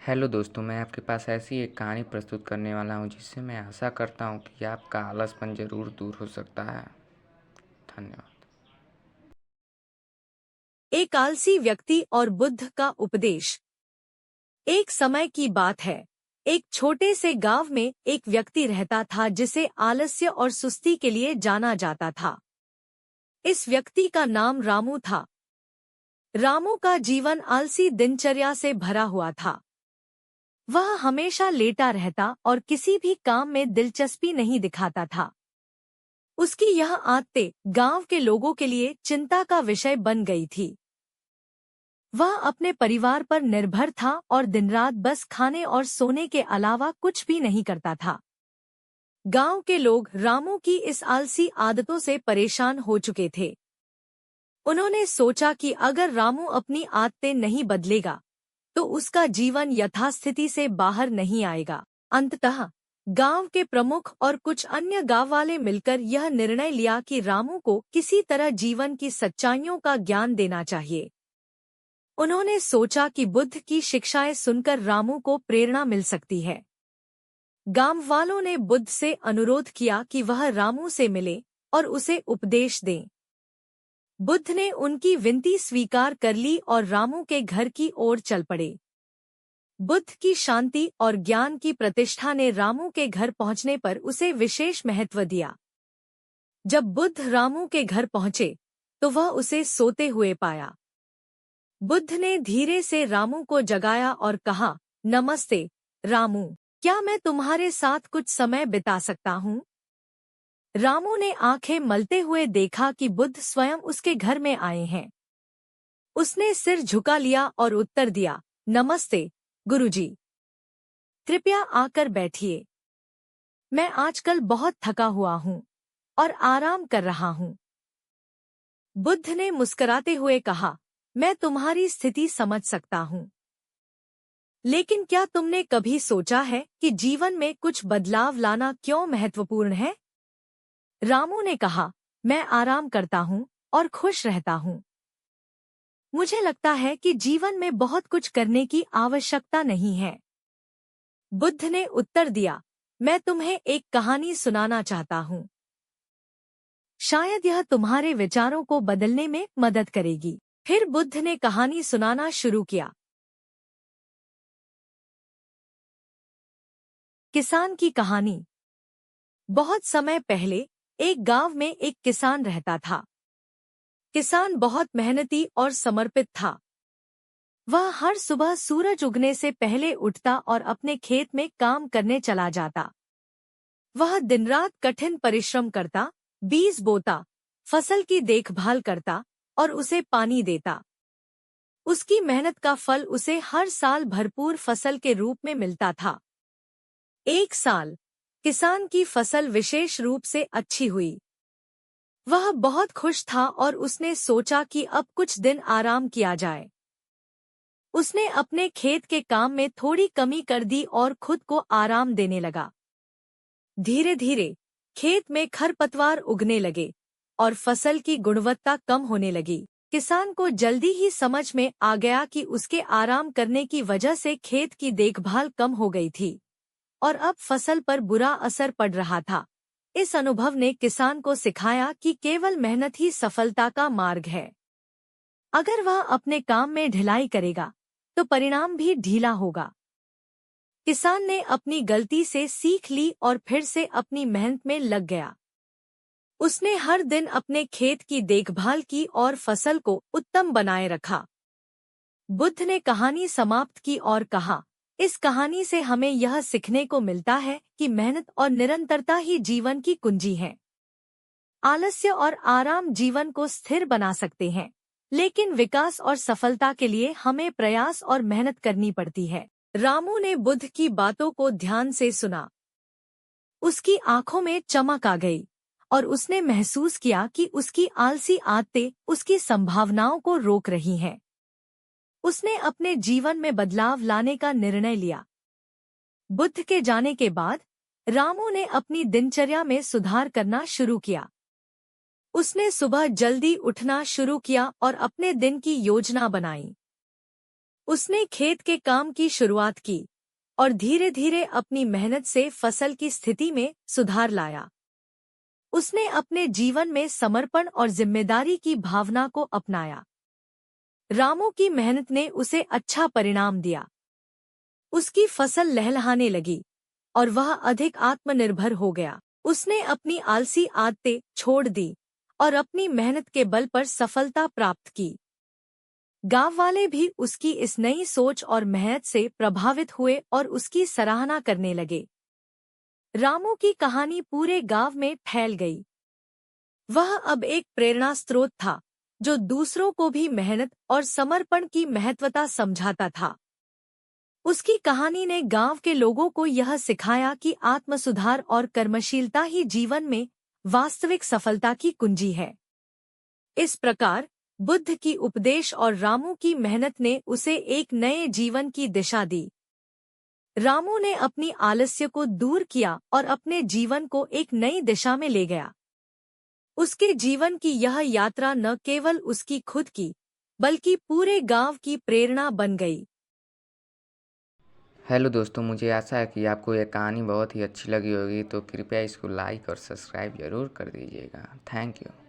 Hello दोस्तों, मैं आपके पास ऐसी एक कहानी प्रस्तुत करने वाला हूँ जिससे मैं आशा करता हूँ कि आपका आलसपन ज़रूर दूर हो सकता है। धन्यवाद। एक आलसी व्यक्ति और बुद्ध का उपदेश। एक समय की बात है। एक छोटे से गांव में एक व्यक्ति रहता था जिसे आलस्य और सुस्ती के लिए जाना जाता था। इस व्यक्ति का नाम रामू था। रामू का जीवन आलसी दिनचर्या से भरा हुआ था। वह हमेशा लेटा रहता और किसी भी काम में दिलचस्पी नहीं दिखाता था। उसकी यह आदतें गांव के लोगों के लिए चिंता का विषय बन गई थी। वह अपने परिवार पर निर्भर था और दिन-रात बस खाने और सोने के अलावा कुछ भी नहीं करता था। गांव के लोग रामू की इस आलसी आदतों से परेशान हो चुके थे। उन्होंने सोचा कि अगर रामू अपनी आदतें नहीं बदलेगा, तो उसका जीवन यथास्थिति से बाहर नहीं आएगा। अंततः गांव के प्रमुख और कुछ अन्य गांव वाले मिलकर यह निर्णय लिया कि रामू को किसी तरह जीवन की सच्चाइयों का ज्ञान देना चाहिए। उन्होंने सोचा कि बुद्ध की शिक्षाएं सुनकर रामू को प्रेरणा मिल सकती है। गांव वालों ने बुद्ध से अनुरोध किया कि वह रामू से मिले और उसे उपदेश दें। बुद्ध ने उनकी विनती स्वीकार कर ली और रामू के घर की ओर चल पड़े। बुद्ध की शांति और ज्ञान की प्रतिष्ठा ने रामू के घर पहुंचने पर उसे विशेष महत्व दिया। जब बुद्ध रामू के घर पहुंचे, तो वह उसे सोते हुए पाया। बुद्ध ने धीरे से रामू को जगाया और कहा, नमस्ते रामू, क्या मैं तुम्हारे साथ कुछ समय बिता सकता हूँ? रामू ने आंखें मलते हुए देखा कि बुद्ध स्वयं उसके घर में आए हैं। उसने सिर झुका लिया और उत्तर दिया, नमस्ते गुरुजी, कृपया आकर बैठिए। मैं आजकल बहुत थका हुआ हूँ और आराम कर रहा हूँ। बुद्ध ने मुस्कुराते हुए कहा, मैं तुम्हारी स्थिति समझ सकता हूँ, लेकिन क्या तुमने कभी सोचा है कि जीवन में कुछ बदलाव लाना क्यों महत्वपूर्ण है? रामू ने कहा, मैं आराम करता हूँ और खुश रहता हूँ। मुझे लगता है कि जीवन में बहुत कुछ करने की आवश्यकता नहीं है। बुद्ध ने उत्तर दिया, मैं तुम्हें एक कहानी सुनाना चाहता हूँ। शायद यह तुम्हारे विचारों को बदलने में मदद करेगी। फिर बुद्ध ने कहानी सुनाना शुरू किया। किसान की कहानी। बहुत समय पहले एक गांव में एक किसान रहता था। किसान बहुत मेहनती और समर्पित था। वह हर सुबह सूरज उगने से पहले उठता और अपने खेत में काम करने चला जाता। वह दिन-रात कठिन परिश्रम करता, बीज बोता, फसल की देखभाल करता और उसे पानी देता। उसकी मेहनत का फल उसे हर साल भरपूर फसल के रूप में मिलता था। एक साल किसान की फसल विशेष रूप से अच्छी हुई। वह बहुत खुश था और उसने सोचा कि अब कुछ दिन आराम किया जाए। उसने अपने खेत के काम में थोड़ी कमी कर दी और खुद को आराम देने लगा। धीरे धीरे खेत में खरपतवार उगने लगे और फसल की गुणवत्ता कम होने लगी। किसान को जल्दी ही समझ में आ गया कि उसके आराम करने की वजह से खेत की देखभाल कम हो गई थी और अब फसल पर बुरा असर पड़ रहा था। इस अनुभव ने किसान को सिखाया कि केवल मेहनत ही सफलता का मार्ग है। अगर वह अपने काम में ढिलाई करेगा, तो परिणाम भी ढीला होगा। किसान ने अपनी गलती से सीख ली और फिर से अपनी मेहनत में लग गया। उसने हर दिन अपने खेत की देखभाल की और फसल को उत्तम बनाए रखा। बुद्ध ने कहानी समाप्त की और कहा, इस कहानी से हमें यह सीखने को मिलता है कि मेहनत और निरंतरता ही जीवन की कुंजी है। आलस्य और आराम जीवन को स्थिर बना सकते हैं, लेकिन विकास और सफलता के लिए हमें प्रयास और मेहनत करनी पड़ती है। रामू ने बुद्ध की बातों को ध्यान से सुना। उसकी आंखों में चमक आ गई और उसने महसूस किया कि उसकी आलसी आदतें उसकी संभावनाओं को रोक रही हैं। उसने अपने जीवन में बदलाव लाने का निर्णय लिया। बुद्ध के जाने के बाद रामू ने अपनी दिनचर्या में सुधार करना शुरू किया। उसने सुबह जल्दी उठना शुरू किया और अपने दिन की योजना बनाई। उसने खेत के काम की शुरुआत की और धीरे धीरे अपनी मेहनत से फसल की स्थिति में सुधार लाया। उसने अपने जीवन में समर्पण और जिम्मेदारी की भावना को अपनाया। रामू की मेहनत ने उसे अच्छा परिणाम दिया। उसकी फसल लहलहाने लगी और वह अधिक आत्मनिर्भर हो गया। उसने अपनी आलसी आदतें छोड़ दी और अपनी मेहनत के बल पर सफलता प्राप्त की। गांव वाले भी उसकी इस नई सोच और मेहनत से प्रभावित हुए और उसकी सराहना करने लगे। रामू की कहानी पूरे गांव में फैल गई। वह अब एक प्रेरणा स्रोत था जो दूसरों को भी मेहनत और समर्पण की महत्वता समझाता था। उसकी कहानी ने गांव के लोगों को यह सिखाया कि आत्मसुधार और कर्मशीलता ही जीवन में वास्तविक सफलता की कुंजी है। इस प्रकार बुद्ध की उपदेश और रामू की मेहनत ने उसे एक नए जीवन की दिशा दी। रामू ने अपनी आलस्य को दूर किया और अपने जीवन को एक नई दिशा में ले गया। उसके जीवन की यह यात्रा न केवल उसकी खुद की बल्कि पूरे गांव की प्रेरणा बन गई। हेलो दोस्तों, मुझे आशा है कि आपको यह कहानी बहुत ही अच्छी लगी होगी, तो कृपया इसको लाइक और सब्सक्राइब ज़रूर कर दीजिएगा। Thank you.